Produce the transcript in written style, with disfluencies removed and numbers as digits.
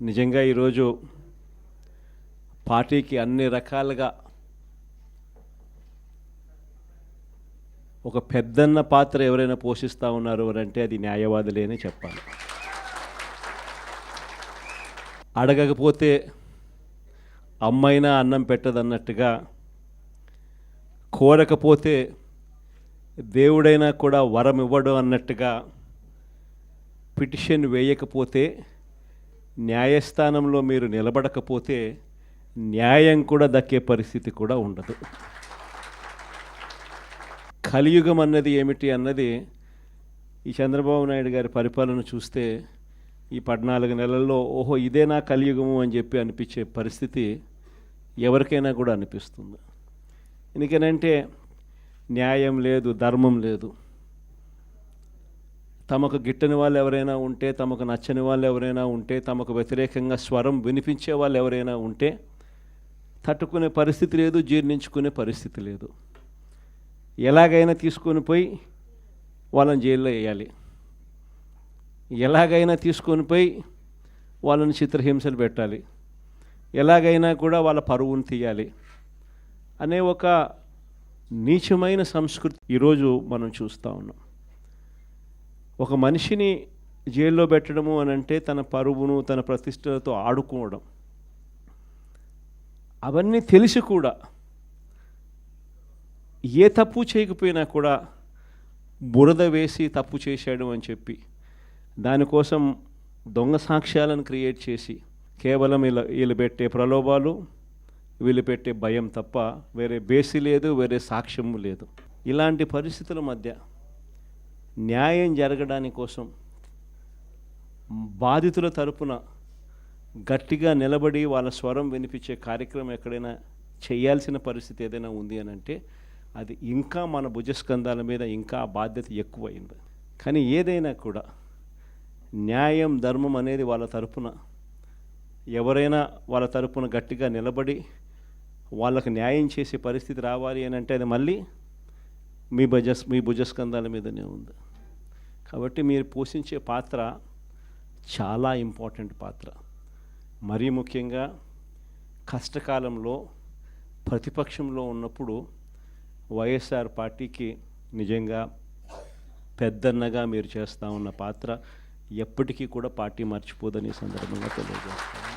నిజంగా ఈరోజు పార్టీకి అన్ని రకాలుగా ఒక పెద్దన్న పాత్ర ఎవరైనా పోషిస్తూ ఉన్నారు అంటే అది న్యాయవాదులే అని చెప్పాలి. అడగకపోతే అమ్మైనా అన్నం పెట్టదన్నట్టుగా, కోరకపోతే దేవుడైనా కూడా వరం ఇవ్వడం అన్నట్టుగా, పిటిషన్ వేయకపోతే, న్యాయస్థానంలో మీరు నిలబడకపోతే న్యాయం కూడా దక్కే పరిస్థితి కూడా ఉండదు. కలియుగం అన్నది ఏమిటి అన్నది ఈ చంద్రబాబు నాయుడు గారి పరిపాలన చూస్తే ఈ 14 నెలల్లో ఓహో ఇదేనా కలియుగము అని చెప్పి అనిపించే పరిస్థితి ఎవరికైనా కూడా అనిపిస్తుంది. ఎందుకనంటే న్యాయం లేదు, ధర్మం లేదు. తమకు గిట్టని వాళ్ళు ఎవరైనా ఉంటే, తమకు నచ్చని వాళ్ళు ఎవరైనా ఉంటే, తమకు వ్యతిరేకంగా స్వరం వినిపించే వాళ్ళు ఎవరైనా ఉంటే తట్టుకునే పరిస్థితి లేదు, జీర్ణించుకునే పరిస్థితి లేదు. ఎలాగైనా తీసుకొని పోయి వాళ్ళని జైల్లో వేయాలి, ఎలాగైనా తీసుకొని పోయి వాళ్ళని చిత్రహింసలు పెట్టాలి, ఎలాగైనా కూడా వాళ్ళ పరువును తీయాలి అనే ఒక నీచమైన సంస్కృతి ఈరోజు మనం చూస్తూ ఉన్నాం. ఒక మనిషిని జైల్లో పెట్టడము అని అంటే తన పరువును, తన ప్రతిష్టలతో ఆడుకోవడం. అవన్నీ తెలిసి కూడా ఏ తప్పు చేయకపోయినా కూడా బురద వేసి తప్పు చేశాడు అని చెప్పి దానికోసం దొంగ సాక్ష్యాలను క్రియేట్ చేసి కేవలం వీళ్ళు పెట్టే ప్రలోభాలు, వీళ్ళు పెట్టే భయం తప్ప వేరే బేసి లేదు, వేరే సాక్ష్యము లేదు. ఇలాంటి పరిస్థితుల మధ్య న్యాయం జరగడానికి కోసం బాధితుల తరపున గట్టిగా నిలబడి వాళ్ళ స్వరం వినిపించే కార్యక్రమం ఎక్కడైనా చేయాల్సిన పరిస్థితి ఏదైనా ఉంది అని అంటే అది ఇంకా మన భుజస్కంధాల మీద ఇంకా బాధ్యత ఎక్కువైంది. కానీ ఏదైనా కూడా న్యాయం, ధర్మం అనేది వాళ్ళ తరపున ఎవరైనా వాళ్ళ తరపున గట్టిగా నిలబడి వాళ్ళకు న్యాయం చేసే పరిస్థితి రావాలి అని అంటే అది మళ్ళీ మీ భుజస్కంధాల మీదనే ఉంది. కాబట్టి మీరు పోషించే పాత్ర చాలా ఇంపార్టెంట్ పాత్ర. మరీ ముఖ్యంగా కష్టకాలంలో ప్రతిపక్షంలో ఉన్నప్పుడు వైఎస్ఆర్ పార్టీకి నిజంగా పెద్దన్నగా మీరు చేస్తూ ఉన్న పాత్ర ఎప్పటికీ కూడా పార్టీ మర్చిపోదని సందర్భంగా తెలియజేస్తాను.